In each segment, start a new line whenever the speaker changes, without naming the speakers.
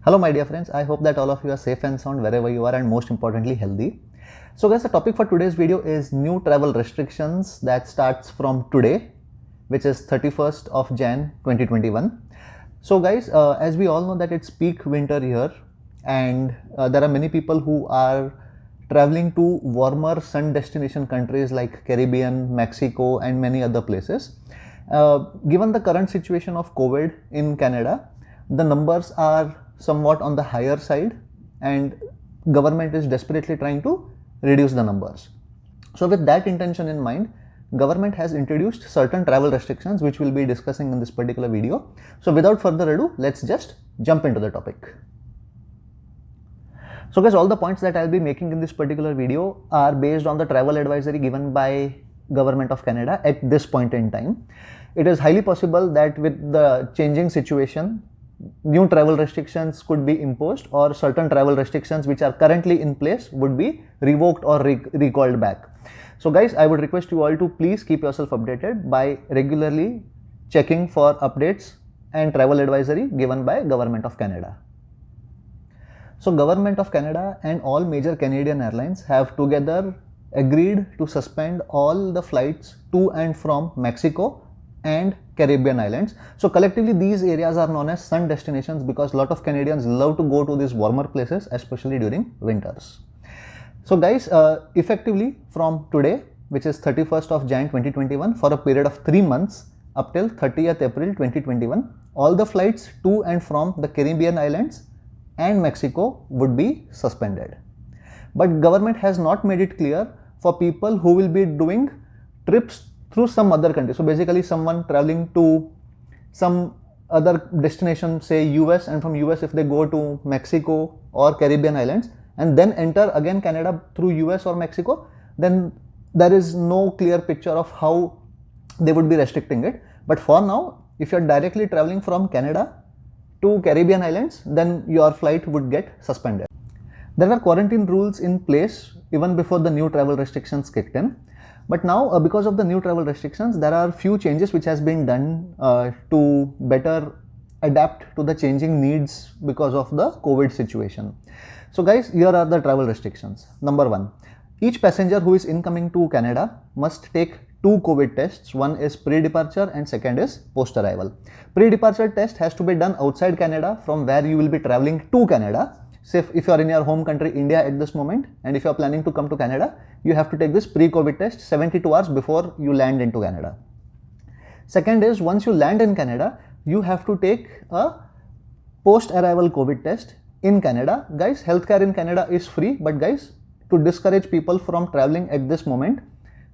Hello my dear friends, I hope that all of you are safe and sound wherever you are and most importantly healthy. So guys, the topic for today's video is new travel restrictions that starts from today, which is 31st of Jan 2021. So guys, as we all know that it's peak winter here and there are many people who are traveling to warmer sun destination countries like Caribbean, Mexico and many other places. Given the current situation of COVID in Canada, the numbers are somewhat on the higher side and government is desperately trying to reduce the numbers. So with that intention in mind, government has introduced certain travel restrictions which we'll be discussing in this particular video. So without further ado, let's just jump into the topic. So guys, all the points that I'll be making in this particular video are based on the travel advisory given by Government of Canada at this point in time. It is highly possible that with the changing situation, new travel restrictions could be imposed or certain travel restrictions which are currently in place would be revoked or recalled back. So guys, I would request you all to please keep yourself updated by regularly checking for updates and travel advisory given by Government of Canada. So Government of Canada and all major Canadian airlines have together agreed to suspend all the flights to and from Mexico and Caribbean islands. So collectively these areas are known as sun destinations because a lot of Canadians love to go to these warmer places, especially during winters. So guys, effectively from today, which is 31st of Jan 2021, for a period of 3 months up till 30th April 2021, all the flights to and from the Caribbean islands and Mexico would be suspended. But government has not made it clear for people who will be doing trips through some other country. So basically someone traveling to some other destination, say US, and from US if they go to Mexico or Caribbean islands and then enter again Canada through US or Mexico, then there is no clear picture of how they would be restricting it. But for now, if you're directly traveling from Canada to Caribbean islands, then your flight would get suspended. There were quarantine rules in place even before the new travel restrictions kicked in. But now because of the new travel restrictions, there are few changes which has been done to better adapt to the changing needs because of the COVID situation. So guys, here are the travel restrictions. Number 1, each passenger who is incoming to Canada must take 2 COVID tests. One is pre-departure and second is post-arrival. Pre-departure test has to be done outside Canada from where you will be traveling to Canada. Say if you are in your home country India at this moment and if you are planning to come to Canada, you have to take this pre-COVID test 72 hours before you land into Canada. Second is once you land in Canada, you have to take a post-arrival COVID test in Canada. Guys, healthcare in Canada is free, but guys, to discourage people from traveling at this moment,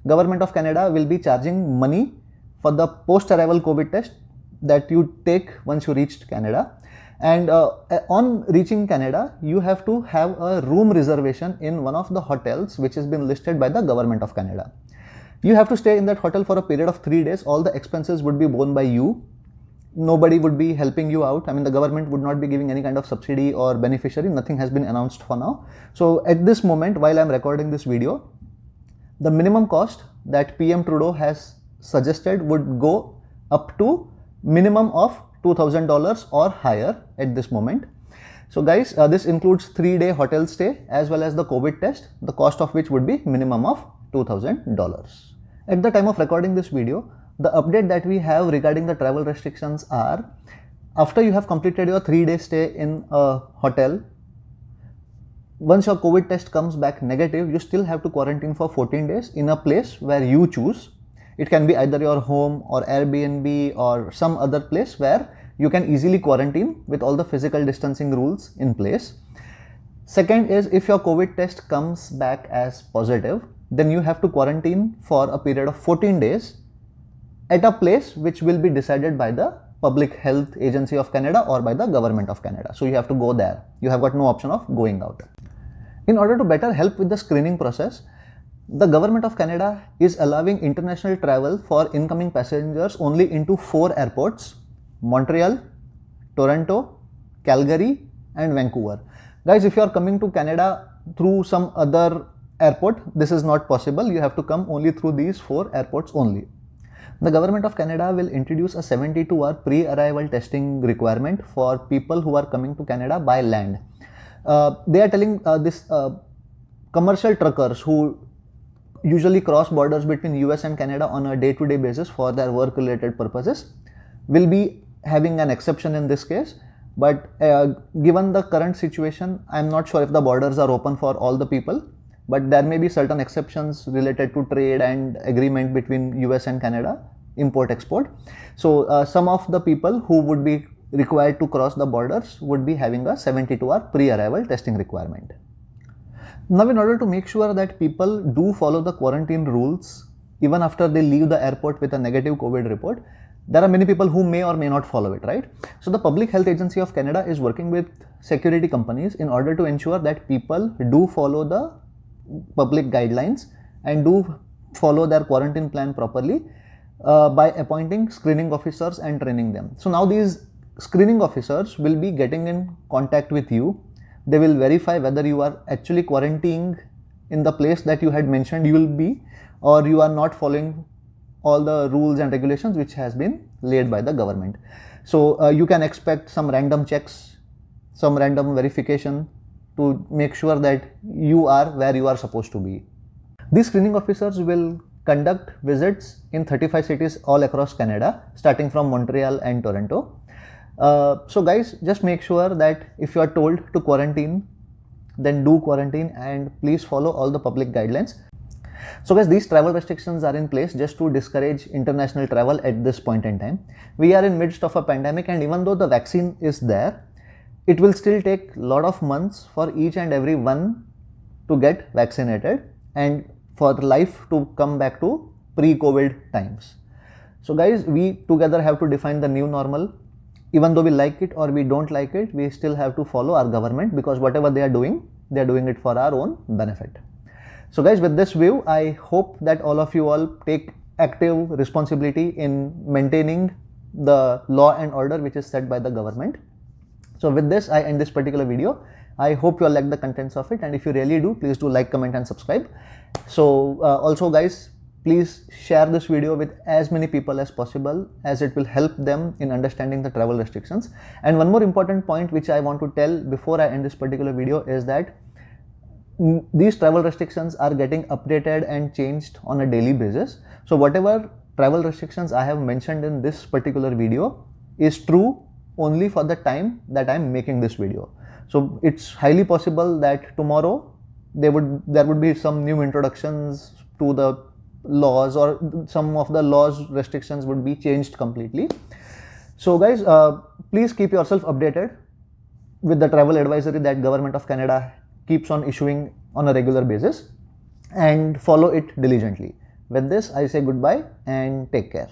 Government of Canada will be charging money for the post-arrival COVID test that you take once you reached Canada. And on reaching Canada, you have to have a room reservation in one of the hotels which has been listed by the Government of Canada. You have to stay in that hotel for a period of 3 days. All the expenses would be borne by you. Nobody would be helping you out. I mean, the government would not be giving any kind of subsidy or beneficiary. Nothing has been announced for now. So at this moment, while I'm recording this video, the minimum cost that PM Trudeau has suggested would go up to minimum of $2,000 or higher at this moment. So guys, this includes 3-day hotel stay as well as the COVID test, the cost of which would be minimum of $2,000. At the time of recording this video, the update that we have regarding the travel restrictions are, after you have completed your 3-day stay in a hotel, once your COVID test comes back negative, you still have to quarantine for 14 days in a place where you choose. It can be either your home or Airbnb or some other place where you can easily quarantine with all the physical distancing rules in place. Second is if your COVID test comes back as positive, then you have to quarantine for a period of 14 days at a place which will be decided by the Public Health Agency of Canada or by the Government of Canada. So you have to go there. You have got no option of going out. In order to better help with the screening process, the Government of Canada is allowing international travel for incoming passengers only into 4 airports: Montreal, Toronto, Calgary and Vancouver. Guys, if you are coming to Canada through some other airport, this is not possible. You have to come only through these 4 airports only. The government of Canada will introduce a 72-hour pre-arrival testing requirement for people who are coming to Canada by land. They are telling this commercial truckers who usually cross borders between US and Canada on a day-to-day basis for their work-related purposes will be having an exception in this case. But given the current situation, I'm not sure if the borders are open for all the people, but there may be certain exceptions related to trade and agreement between US and Canada, import-export. So some of the people who would be required to cross the borders would be having a 72-hour pre-arrival testing requirement. Now, in order to make sure that people do follow the quarantine rules, even after they leave the airport with a negative COVID report, there are many people who may or may not follow it, right? So the Public Health Agency of Canada is working with security companies in order to ensure that people do follow the public guidelines and do follow their quarantine plan properly by appointing screening officers and training them. So now these screening officers will be getting in contact with you. They will verify whether you are actually quarantining in the place that you had mentioned you will be, or you are not following all the rules and regulations which has been laid by the government. So you can expect some random checks, some random verification to make sure that you are where you are supposed to be. These screening officers will conduct visits in 35 cities all across Canada, starting from Montreal and Toronto. So guys, just make sure that if you are told to quarantine, then do quarantine and please follow all the public guidelines. So guys, these travel restrictions are in place just to discourage international travel at this point in time. We are in midst of a pandemic, and even though the vaccine is there, it will still take a lot of months for each and every one to get vaccinated and for life to come back to pre-COVID times. So guys, we together have to define the new normal. Even though we like it or we don't like it, we still have to follow our government, because whatever they are doing it for our own benefit. So guys, with this view, I hope that all of you all take active responsibility in maintaining the law and order which is set by the government. So with this, I end this particular video. I hope you all like the contents of it, and if you really do, please do like, comment and subscribe. So also guys, please share this video with as many people as possible, as it will help them in understanding the travel restrictions. And one more important point which I want to tell before I end this particular video is that these travel restrictions are getting updated and changed on a daily basis. So whatever travel restrictions I have mentioned in this particular video is true only for the time that I'm making this video. So it's highly possible that tomorrow there would be some new introductions to the laws, or some of the laws restrictions would be changed completely. So guys, please keep yourself updated with the travel advisory that Government of Canada keeps on issuing on a regular basis, and follow it diligently. With this, I say goodbye and take care.